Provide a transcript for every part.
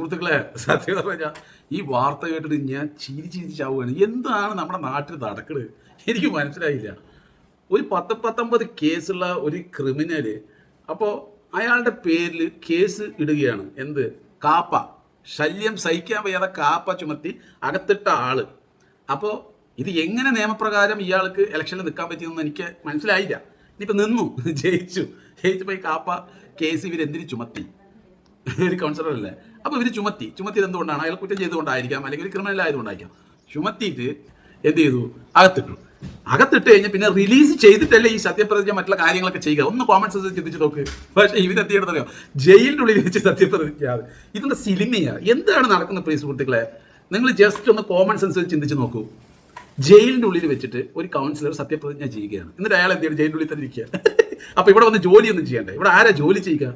സുഹൃത്തുക്കളെ, സത്യം പറഞ്ഞാൽ ഈ വാർത്ത കേട്ടിട്ട് ഞാൻ ചിരിച്ചാവുകയാണ്. എന്താണ് നമ്മുടെ നാട്ടിൽ നടക്കുന്നത് എനിക്ക് മനസ്സിലായില്ല. ഒരു 19 കേസുള്ള ഒരു ക്രിമിനല്, അപ്പോൾ അയാളുടെ പേരിൽ കേസ് ഇടുകയാണ്. എന്ത്? കാപ്പ, ശല്യം സഹിക്കാൻ വയ്യാതെ കാപ്പ ചുമത്തി അകത്തിട്ട ആള്. അപ്പോൾ ഇത് എങ്ങനെ നിയമപ്രകാരം ഇയാൾക്ക് ഇലക്ഷനിൽ നിൽക്കാൻ പറ്റിയെന്ന് എനിക്ക് മനസ്സിലായില്ല. ഇനിയിപ്പോൾ നിന്നു, ജയിച്ചപ്പോൾ ഈ കാപ്പ കേസ് ഇവരെന്തിനു ചുമത്തി? ഒരു കൗൺസിലർ അല്ലേ? അപ്പോൾ ഇവർ ചുമത്തിയത് എന്തുകൊണ്ടാണ്? അയാൾ കുറ്റം ചെയ്തുകൊണ്ടായിരിക്കാം, അല്ലെങ്കിൽ ഒരു ക്രിമിനൽ ആയതുകൊണ്ടായിരിക്കാം. ചുമത്തിയിട്ട് എന്ത് ചെയ്തു? അകത്തിട്ട് കഴിഞ്ഞാൽ പിന്നെ റിലീസ് ചെയ്തിട്ടല്ലേ ഈ സത്യപ്രതിജ്ഞ മറ്റുള്ള കാര്യങ്ങളൊക്കെ ചെയ്യുക. ഒന്ന് കോമൺ സെൻസ് ചിന്തിച്ച് നോക്ക്. പക്ഷേ ഇവരെന്ത് ചെയ്യണമെന്നറിയോ? ജയിലിൻ്റെ ഉള്ളിൽ വെച്ച് സത്യപ്രതിജ്ഞ. ഇതിൻ്റെ സിനിമയാ. എന്താണ് നടക്കുന്ന പ്രിയ സുഹൃത്തുക്കളെ? നിങ്ങൾ ജസ്റ്റ് ഒന്ന് കോമൺ സെൻസ് ചിന്തിച്ച് നോക്കൂ. ജയിലിൻ്റെ ഉള്ളിൽ വെച്ചിട്ട് ഒരു കൗൺസിലർ സത്യപ്രതിജ്ഞ ചെയ്യുകയാണ്. എന്നിട്ട് അയാൾ എന്ത് ചെയ്യണം? ജയിലിൻ്റെ ഉള്ളിൽ തന്നെ ഇരിക്കുക. അപ്പോൾ ഇവിടെ വന്ന് ജോലിയൊന്നും ചെയ്യണ്ടേ? ഇവിടെ ആരാ ജോലി ചെയ്യുക?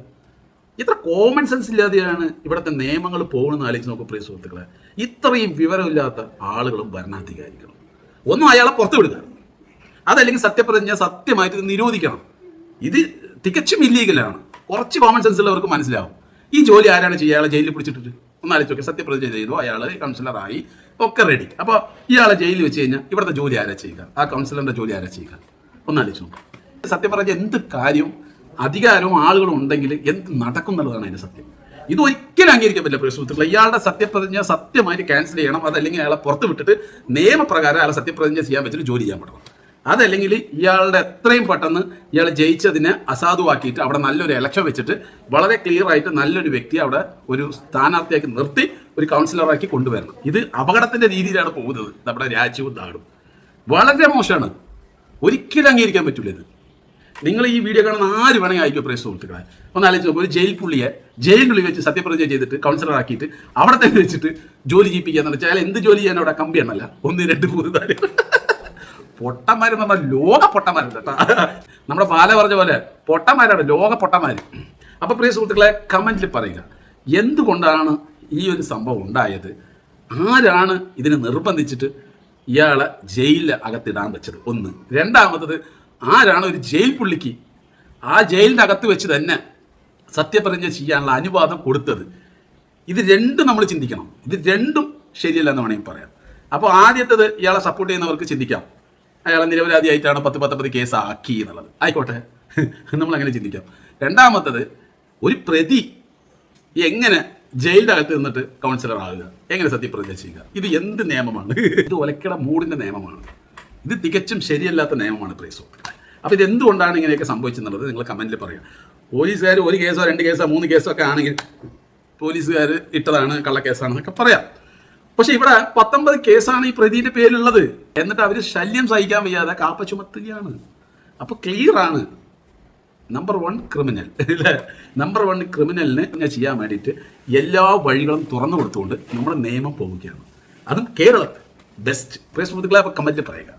ഇത്ര കോമൺ സെൻസ് ഇല്ലാതെയാണ് ഇവിടുത്തെ നിയമങ്ങൾ പോകണമെന്ന് ആലോചിച്ച് നോക്കും പ്രിയ സുഹൃത്തുക്കളെ. ഇത്രയും വിവരമില്ലാത്ത ആളുകളും ഭരണാധികാരികളും. ഒന്നും അയാളെ പുറത്തു വിടുക, അതല്ലെങ്കിൽ സത്യപ്രതിജ്ഞ സത്യമായിട്ട് നിരോധിക്കണം. ഇത് തികച്ചും ഇല്ലീഗലാണ്. കുറച്ച് കോമൺ സെൻസ് ഉള്ളവർക്ക് മനസ്സിലാവും. ഈ ജോലി ആരാണ് ചെയ്യുക? അയാളെ ജയിലിൽ പിടിച്ചിട്ടിട്ട് ഒന്ന് ആലോചിച്ച് നോക്കി. സത്യപ്രതിജ്ഞ ചെയ്തു, അയാൾ കൗൺസിലറായി, ഒക്കെ റെഡി. അപ്പോൾ ഇയാളെ ജയിലിൽ വെച്ച് കഴിഞ്ഞാൽ ഇവിടുത്തെ ജോലി ആരാ ചെയ്യുക? ആ കൗൺസിലറിൻ്റെ ജോലി ആരാ ചെയ്യുക? ഒന്ന് ആലോചിച്ച് നോക്കാം. സത്യം പറഞ്ഞാൽ എന്ത് കാര്യവും അധികാരവും ആളുകളും ഉണ്ടെങ്കിൽ എന്ത് നടക്കും എന്നുള്ളതാണ് അതിൻ്റെ സത്യം. ഇത് ഒരിക്കലും അംഗീകരിക്കാൻ പറ്റില്ല പ്രിയ സുഹൃത്തുക്കളെ. ഇയാളുടെ സത്യപ്രതിജ്ഞ സത്യമായിട്ട് ക്യാൻസൽ ചെയ്യണം. അതല്ലെങ്കിൽ അയാളെ പുറത്ത് വിട്ടിട്ട് നിയമപ്രകാരം അയാളെ സത്യപ്രതിജ്ഞ ചെയ്യാൻ പറ്റിയിട്ട് ജോലി ചെയ്യാൻ പറ്റണം. അതല്ലെങ്കിൽ ഇയാളുടെ എത്രയും പെട്ടെന്ന് ഇയാൾ ജയിച്ചതിനെ അസാധുവാക്കിയിട്ട് അവിടെ നല്ലൊരു ഇലക്ഷൻ വെച്ചിട്ട് വളരെ ക്ലിയർ ആയിട്ട് നല്ലൊരു വ്യക്തിയെ അവിടെ ഒരു സ്ഥാനാർത്ഥിയാക്കി നിർത്തി ഒരു കൗൺസിലറാക്കി കൊണ്ടുവരണം. ഇത് അപകടത്തിൻ്റെ രീതിയിലാണ് പോകുന്നത് നമ്മുടെ രാജ്യവും നാടും. വളരെ മോശമാണ്. ഒരിക്കലും അംഗീകരിക്കാൻ പറ്റില്ല ഇത്. നിങ്ങൾ ഈ വീഡിയോ കാണുന്ന ആര് വേണമെങ്കിൽ അയക്കും പ്രിയ സുഹൃത്തുക്കളെ. ഒന്ന് ആലോചിച്ച് നോക്കും. ഒരു ജയിൽ പുള്ളിയെ ജയിലിനുള്ളിൽ വെച്ച് സത്യപ്രതിജ്ഞ ചെയ്തിട്ട് കൗൺസിലർ ആക്കിയിട്ട് അവിടെ തന്നെ വെച്ചിട്ട് ജോലി ചെയ്യിപ്പിക്കാന്ന് വെച്ചാൽ അയാൾ എന്ത് ജോലി ചെയ്യാൻ? അവിടെ കമ്പി എണ്ണല്ല, 1, 2, 3, 4 പൊട്ടന്മാരെന്ന് പറഞ്ഞാൽ ലോക പൊട്ടന്മാരുണ്ട് കേട്ടോ. നമ്മുടെ പാല പറഞ്ഞ പോലെ പൊട്ടന്മാരാണ്, ലോക പൊട്ടന്മാർ. അപ്പോൾ പ്രിയ സുഹൃത്തുക്കളെ, കമന്റിൽ പറയുക എന്തുകൊണ്ടാണ് ഈ ഒരു സംഭവം ഉണ്ടായത്? ആരാണ് ഇതിനെ നിർബന്ധിച്ചിട്ട് ഇയാളെ ജയിലിൽ അകത്തിടാൻ വെച്ചത്? ഒന്ന്. രണ്ടാമത്തത്, ആരാണ് ഒരു ജയിൽ പുള്ളിക്ക് ആ ജയിലിൻ്റെ അകത്ത് വെച്ച് തന്നെ സത്യപ്രതിജ്ഞ ചെയ്യാനുള്ള അനുവാദം കൊടുത്തത്? ഇത് രണ്ടും നമ്മൾ ചിന്തിക്കണം. ഇത് രണ്ടും ശരിയല്ല എന്ന് വേണമെങ്കിൽ പറയാം. അപ്പോൾ ആദ്യത്തേത്, ഇയാളെ സപ്പോർട്ട് ചെയ്യുന്നവർക്ക് ചിന്തിക്കാം, അയാളെ നിരപരാധിയായിട്ടാണ് 19 കേസ് ആക്കി എന്നുള്ളത്. ആയിക്കോട്ടെ, നമ്മളങ്ങനെ ചിന്തിക്കാം. രണ്ടാമത്തത്, ഒരു പ്രതി എങ്ങനെ ജയിലിൻ്റെ അകത്ത് നിന്നിട്ട് കൗൺസിലർ ആകുക, എങ്ങനെ സത്യപ്രതിജ്ഞ ചെയ്യുക? ഇത് എന്ത് നിയമമാണ്? ഇത് ഒലക്കട മൂടിൻ്റെ നിയമമാണ്. ഇത് തികച്ചും ശരിയല്ലാത്ത നിയമമാണ് പ്രിയ സുഹൃത്തുക്കളെ. അപ്പോൾ ഇത് എന്തുകൊണ്ടാണ് ഇങ്ങനെയൊക്കെ സംഭവിച്ചെന്നുള്ളത് നിങ്ങൾ കമൻറ്റിൽ പറയുക. പോലീസുകാർ 1 കേസോ 2 കേസോ 3 കേസോ ഒക്കെ ആണെങ്കിൽ പോലീസുകാർ ഇട്ടതാണ്, കള്ളക്കേസാണെന്നൊക്കെ പറയാം. പക്ഷെ ഇവിടെ 19 കേസാണ് ഈ പ്രതിയുടെ പേരിലുള്ളത്. എന്നിട്ട് അവർ ശല്യം സഹിക്കാൻ വയ്യാതെ കാപ്പ ചുമത്തുകയാണ്. അപ്പോൾ ക്ലിയർ ആണ്, നമ്പർ 1 ക്രിമിനൽ അല്ലേ? നമ്പർ 1 ക്രിമിനലിന് ചെയ്യാൻ വേണ്ടിയിട്ട് എല്ലാ വഴികളും തുറന്നു കൊടുത്തുകൊണ്ട് നമ്മുടെ നിയമം പോവുകയാണ്. അതും കേരളത്തിൽ ബെസ്റ്റ്. പ്രിയ സുഹൃത്തുക്കളെ, അപ്പോൾ കമൻറ്റിൽ പറയുക.